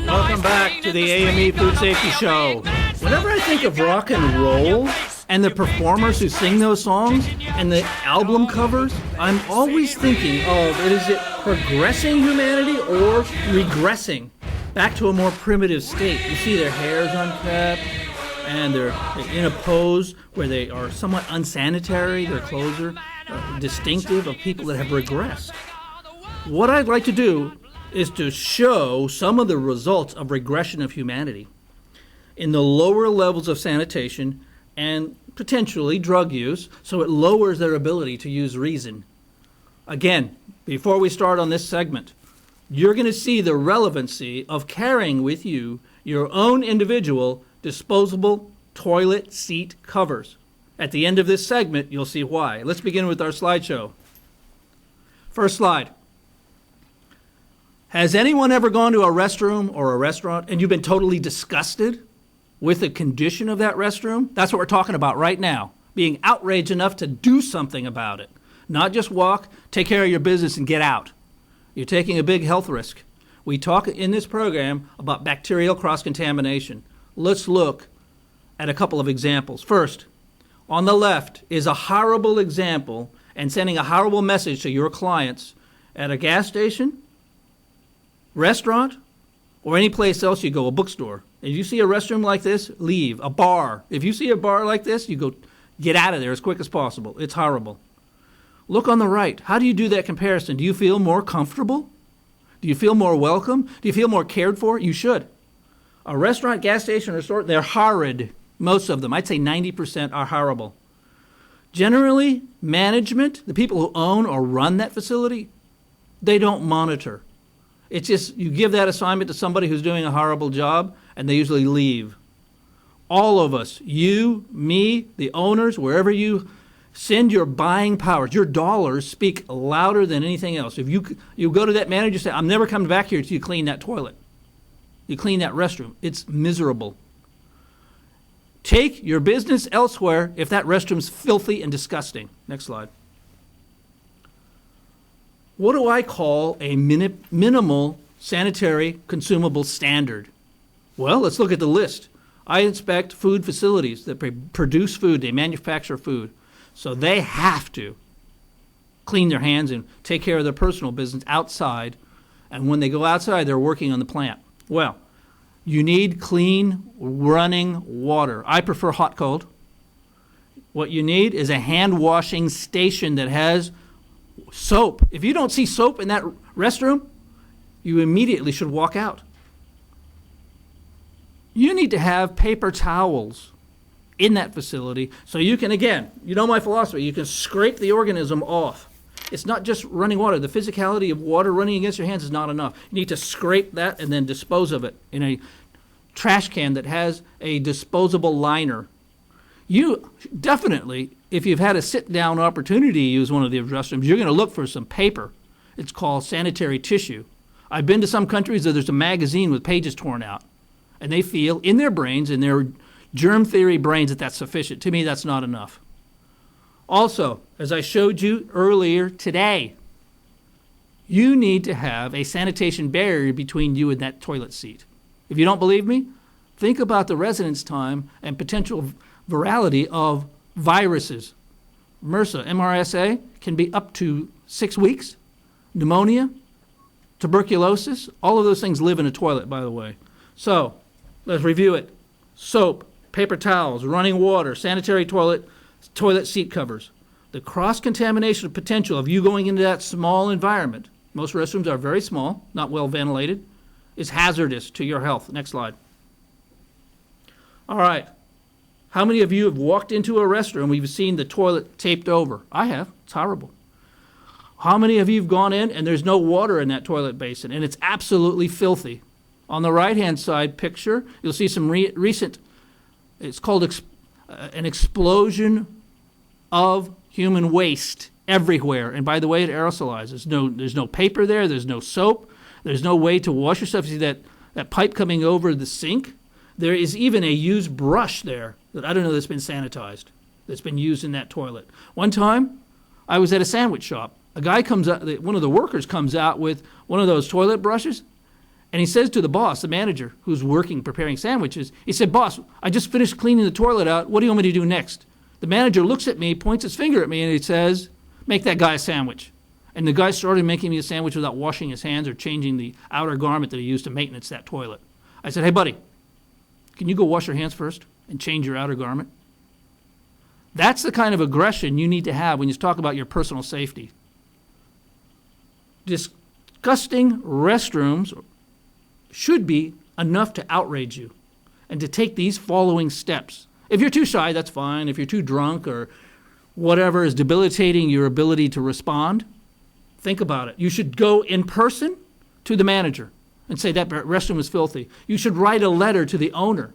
Welcome back to the AME Food Safety Show. Whenever I think of rock and roll and the performers who sing those songs and the album covers, I'm always thinking of, is it progressing humanity or regressing back to a more primitive state? You see their hair's unkept and they're in a pose where they are somewhat unsanitary. Their clothes are distinctive of people that have regressed. What I'd like to do is to show some of the results of regression of humanity in the lower levels of sanitation and potentially drug use, so it lowers their ability to use reason. Again, before we start on this segment, you're going to see the relevancy of carrying with you your own individual disposable toilet seat covers. At the end of this segment, you'll see why. Let's begin with our slideshow. First slide. Has anyone ever gone to a restroom or a restaurant and you've been totally disgusted with the condition of that restroom? That's what we're talking about right now, being outraged enough to do something about it. Not just walk, take care of your business, and get out. You're taking a big health risk. We talk in this program about bacterial cross-contamination. Let's look at a couple of examples. First, on the left is a horrible example and sending a horrible message to your clients at a gas station, restaurant, or any place else you go, a bookstore. If you see a restroom like this, leave. A bar. If you see a bar like this, you go get out of there as quick as possible. It's horrible. Look on the right. How do you do that comparison? Do you feel more comfortable? Do you feel more welcome? Do you feel more cared for? You should. A restaurant, gas station, or store, they're horrid. Most of them. I'd say 90% are horrible. Generally, management, the people who own or run that facility, they don't monitor. It's just you give that assignment to somebody who's doing a horrible job, and they usually leave. All of us, you, me, the owners, wherever you send your buying powers, your dollars speak louder than anything else. If you go to that manager and say, I'm never coming back here until you clean that toilet. You clean that restroom. It's miserable. Take your business elsewhere if that restroom's filthy and disgusting. Next slide. What do I call a minimal sanitary consumable standard? Well, let's look at the list. I inspect food facilities that produce food, they manufacture food. So they have to clean their hands and take care of their personal business outside. And when they go outside, they're working on the plant. Well, you need clean running water. I prefer hot cold. What you need is a hand washing station that has soap. If you don't see soap in that restroom, you immediately should walk out. You need to have paper towels in that facility so you can, again, you know my philosophy, you can scrape the organism off. It's not just running water. The physicality of water running against your hands is not enough. You need to scrape that and then dispose of it in a trash can that has a disposable liner. You definitely, if you've had a sit-down opportunity to use one of the restrooms, you're going to look for some paper. It's called sanitary tissue. I've been to some countries where there's a magazine with pages torn out, and they feel in their brains, in their germ theory brains, that that's sufficient. To me, that's not enough. Also, as I showed you earlier today, you need to have a sanitation barrier between you and that toilet seat. If you don't believe me, think about the residence time and potential virality of viruses. MRSA, MRSA, can be up to 6 weeks. Pneumonia, tuberculosis, all of those things live in a toilet, by the way. So, let's review it. Soap, paper towels, running water, sanitary toilet seat covers. The cross-contamination potential of you going into that small environment, most restrooms are very small, not well ventilated, is hazardous to your health. Next slide. All right. How many of you have walked into a restroom and you've seen the toilet taped over? I have. It's horrible. How many of you have gone in and there's no water in that toilet basin and it's absolutely filthy? On the right-hand side picture, you'll see some recent, it's called an explosion of human waste everywhere. And by the way, it aerosolizes. There's no paper there. There's no soap. There's no way to wash yourself. You see that pipe coming over the sink? There is even a used brush there that I don't know that's been sanitized, that's been used in that toilet. One time, I was at a sandwich shop. A guy comes out, one of the workers comes out with one of those toilet brushes, and he says to the boss, the manager, who's working, preparing sandwiches, he said, "Boss, I just finished cleaning the toilet out. What do you want me to do next?" The manager looks at me, points his finger at me, and he says, "Make that guy a sandwich." And the guy started making me a sandwich without washing his hands or changing the outer garment that he used to maintenance that toilet. I said, "Hey, buddy, can you go wash your hands first and change your outer garment?" That's the kind of aggression you need to have when you talk about your personal safety. Disgusting restrooms should be enough to outrage you and to take these following steps. If you're too shy, that's fine. If you're too drunk or whatever is debilitating your ability to respond, think about it. You should go in person to the manager and say that restroom is filthy. You should write a letter to the owner.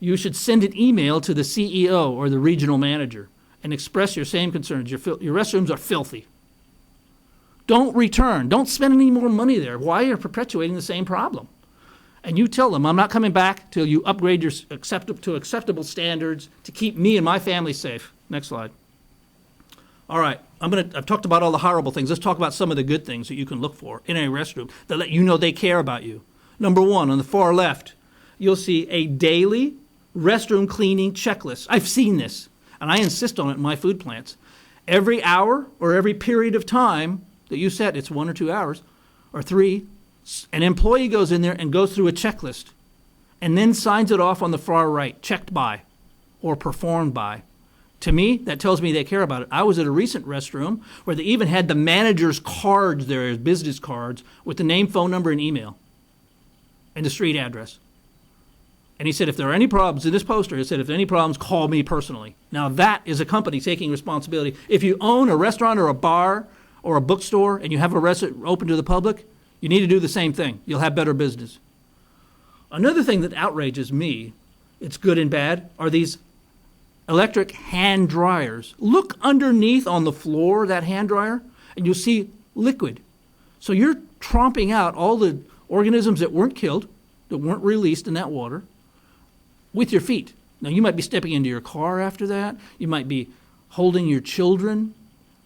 You should send an email to the CEO or the regional manager and express your same concerns. Your restrooms are filthy. Don't return. Don't spend any more money there. Why are you perpetuating the same problem? And you tell them, "I'm not coming back till you upgrade your to acceptable standards to keep me and my family safe." Next slide. All right, I've talked about all the horrible things. Let's talk about some of the good things that you can look for in a restroom that let you know they care about you. Number one, on the far left, you'll see a daily restroom cleaning checklist. I've seen this, and I insist on it in my food plants. Every hour or every period of time that you set, it's 1 or 2 hours, or 3, an employee goes in there and goes through a checklist and then signs it off on the far right, checked by or performed by. To me, that tells me they care about it. I was at a recent restroom where they even had the manager's cards there, his business cards, with the name, phone number, and email, and the street address. And he said, if there are any problems, in this poster, he said, if there are any problems, call me personally. Now that is a company taking responsibility. If you own a restaurant or a bar or a bookstore and you have a restaurant open to the public, you need to do the same thing. You'll have better business. Another thing that outrages me, it's good and bad, are these electric hand dryers. Look underneath on the floor, that hand dryer, and you'll see liquid. So you're tromping out all the organisms that weren't killed, that weren't released in that water, with your feet. Now, you might be stepping into your car after that. You might be holding your children,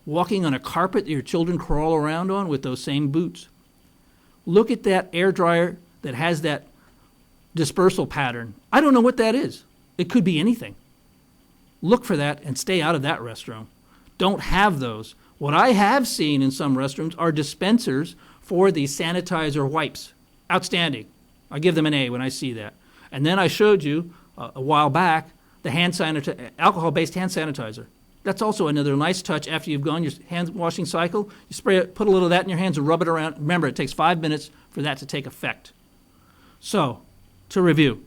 walking on a carpet that your children crawl around on with those same boots. Look at that air dryer that has that dispersal pattern. I don't know what that is. It could be anything. Look for that and stay out of that restroom. Don't have those. What I have seen in some restrooms are dispensers for the sanitizer wipes. Outstanding. I give them an A when I see that. And then I showed you a while back the alcohol-based hand sanitizer. That's also another nice touch after you've gone your hand washing cycle. You spray it, put a little of that in your hands and rub it around. Remember, it takes 5 minutes for that to take effect. So, to review,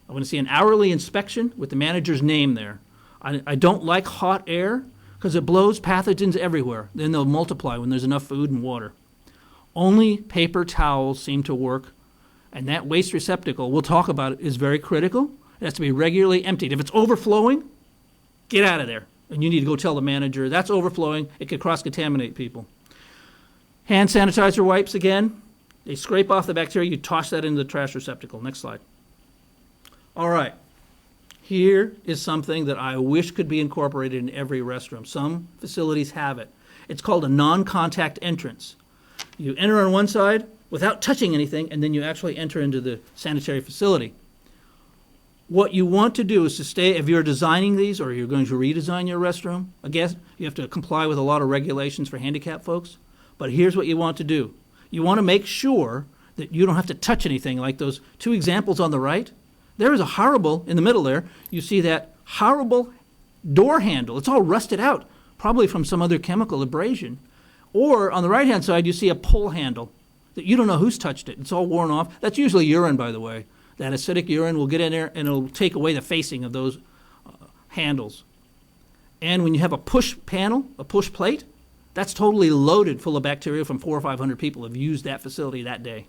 I want to see an hourly inspection with the manager's name there. I don't like hot air because it blows pathogens everywhere. Then they'll multiply when there's enough food and water. Only paper towels seem to work, and that waste receptacle, we'll talk about it, is very critical. It has to be regularly emptied. If it's overflowing, get out of there. And you need to go tell the manager, that's overflowing. It could cross-contaminate people. Hand sanitizer wipes, again, they scrape off the bacteria. You toss that into the trash receptacle. Next slide. All right. Here is something that I wish could be incorporated in every restroom. Some facilities have it. It's called a non-contact entrance. You enter on one side without touching anything, and then you actually enter into the sanitary facility. What you want to do is to stay, if you're designing these or you're going to redesign your restroom, again, you have to comply with a lot of regulations for handicapped folks, but here's what you want to do. You want to make sure that you don't have to touch anything, like those 2 examples on the right. There is a horrible, in the middle there, you see that horrible door handle. It's all rusted out, probably from some other chemical abrasion. Or on the right-hand side, you see a pull handle that you don't know who's touched it. It's all worn off. That's usually urine, by the way. That acidic urine will get in there and it'll take away the facing of those handles. And when you have a push panel, a push plate, that's totally loaded full of bacteria from 400 or 500 people have used that facility that day.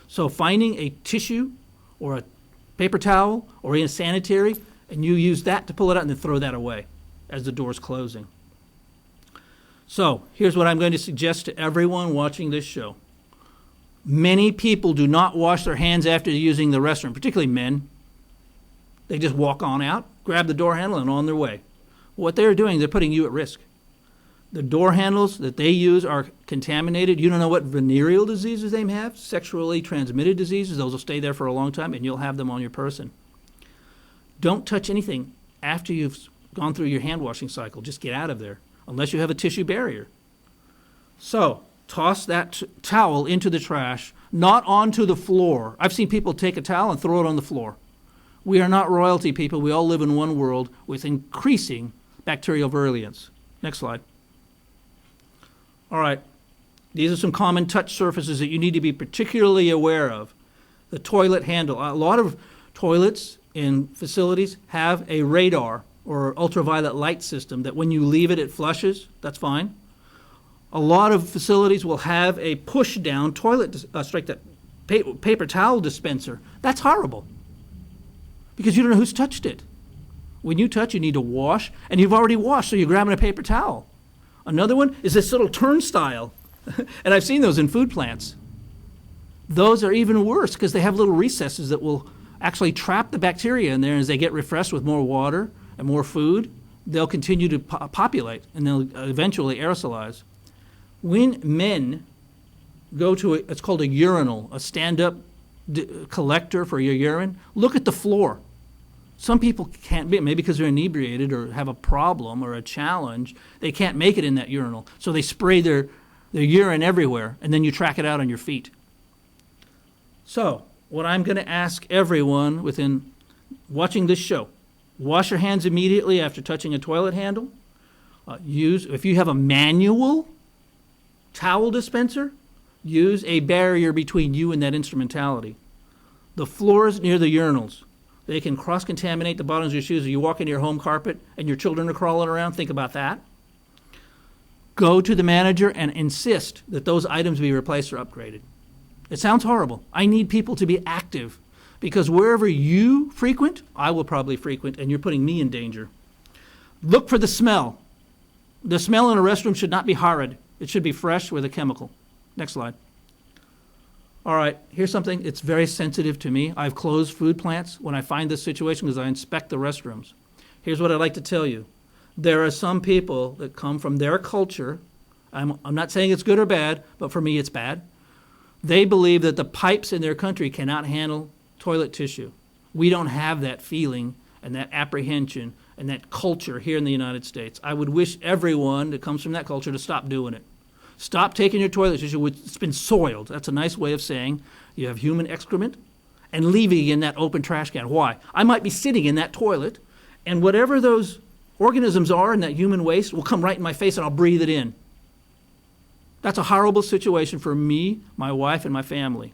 So finding a tissue or a paper towel or a sanitary, and you use that to pull it out and then throw that away as the door's closing. So here's what I'm going to suggest to everyone watching this show. Many people do not wash their hands after using the restroom, particularly men. They just walk on out, grab the door handle, and on their way. What they're doing, they're putting you at risk. The door handles that they use are contaminated. You don't know what venereal diseases they may have, sexually transmitted diseases. Those will stay there for a long time, and you'll have them on your person. Don't touch anything after you've gone through your hand washing cycle. Just get out of there, unless you have a tissue barrier. So toss that towel into the trash, not onto the floor. I've seen people take a towel and throw it on the floor. We are not royalty people. We all live in one world with increasing bacterial virulence. Next slide. All right. These are some common touch surfaces that you need to be particularly aware of. The toilet handle. A lot of toilets in facilities have a radar or ultraviolet light system that when you leave it, it flushes. That's fine. A lot of facilities will have a push-down toilet, paper towel dispenser. That's horrible because you don't know who's touched it. When you touch, you need to wash, and you've already washed, so you're grabbing a paper towel. Another one is this little turnstile, and I've seen those in food plants. Those are even worse because they have little recesses that will actually trap the bacteria in there. As they get refreshed with more water and more food, they'll continue to populate, and they'll eventually aerosolize. When men go to it's called a urinal, a stand-up collector for your urine, look at the floor. Some people can't be, maybe because they're inebriated or have a problem or a challenge, they can't make it in that urinal. So they spray their urine everywhere, and then you track it out on your feet. So what I'm going to ask everyone within watching this show, wash your hands immediately after touching a toilet handle. If you have a manual towel dispenser, use a barrier between you and that instrumentality. The floors near the urinals, they can cross-contaminate the bottoms of your shoes. If you walk into your home carpet and your children are crawling around, think about that. Go to the manager and insist that those items be replaced or upgraded. It sounds horrible. I need people to be active because wherever you frequent, I will probably frequent, and you're putting me in danger. Look for the smell. The smell in a restroom should not be horrid. It should be fresh with a chemical. Next slide. All right, here's something that's very sensitive to me. I've closed food plants when I find this situation because I inspect the restrooms. Here's what I'd like to tell you. There are some people that come from their culture. I'm not saying it's good or bad, but for me it's bad. They believe that the pipes in their country cannot handle toilet tissue. We don't have that feeling and that apprehension and that culture here in the United States. I would wish everyone that comes from that culture to stop doing it. Stop taking your toilet tissue, which it's been soiled. That's a nice way of saying you have human excrement, and leaving it in that open trash can. Why? I might be sitting in that toilet, and whatever those organisms are in that human waste will come right in my face, and I'll breathe it in. That's a horrible situation for me, my wife, and my family.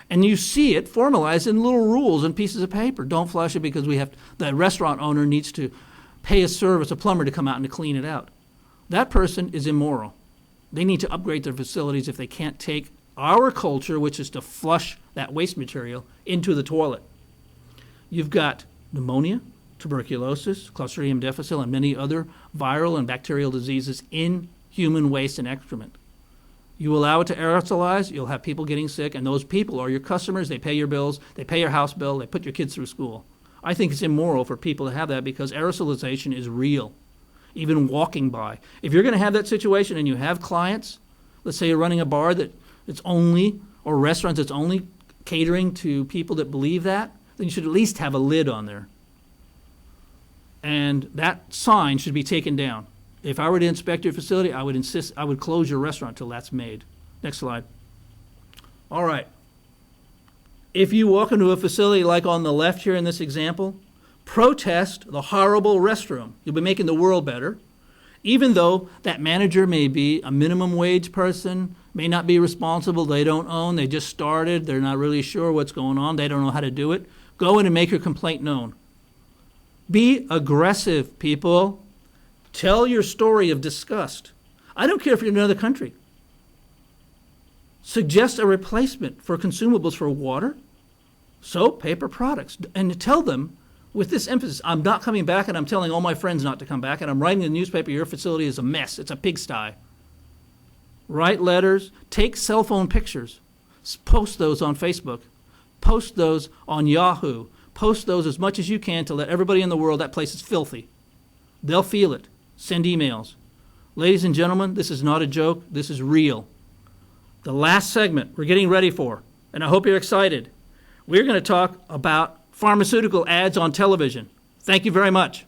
And you see it formalized in little rules and pieces of paper. Don't flush it because the restaurant owner needs to pay a plumber to come out and to clean it out. That person is immoral. They need to upgrade their facilities if they can't take our culture, which is to flush that waste material, into the toilet. You've got pneumonia, tuberculosis, Clostridium difficile, and many other viral and bacterial diseases in human waste and excrement. You allow it to aerosolize, you'll have people getting sick, and those people are your customers. They pay your bills, they pay your house bill, they put your kids through school. I think it's immoral for people to have that because aerosolization is real. Even walking by. If you're going to have that situation and you have clients, let's say you're running a bar or restaurants that's only catering to people that believe that, then you should at least have a lid on there. And that sign should be taken down. If I were to inspect your facility, I would close your restaurant till that's made. Next slide. All right. If you walk into a facility like on the left here in this example, protest the horrible restroom. You'll be making the world better. Even though that manager may be a minimum wage person, may not be responsible, they don't own, they just started, they're not really sure what's going on, they don't know how to do it, go in and make your complaint known. Be aggressive, people. Tell your story of disgust. I don't care if you're in another country. Suggest a replacement for consumables for water, soap, paper products, and tell them with this emphasis, I'm not coming back, and I'm telling all my friends not to come back, and I'm writing in the newspaper, your facility is a mess, it's a pigsty. Write letters, take cell phone pictures, post those on Facebook, post those on Yahoo, post those as much as you can to let everybody in the world that place is filthy. They'll feel it. Send emails. Ladies and gentlemen, this is not a joke, this is real. The last segment we're getting ready for, and I hope you're excited. We're going to talk about pharmaceutical ads on television. Thank you very much.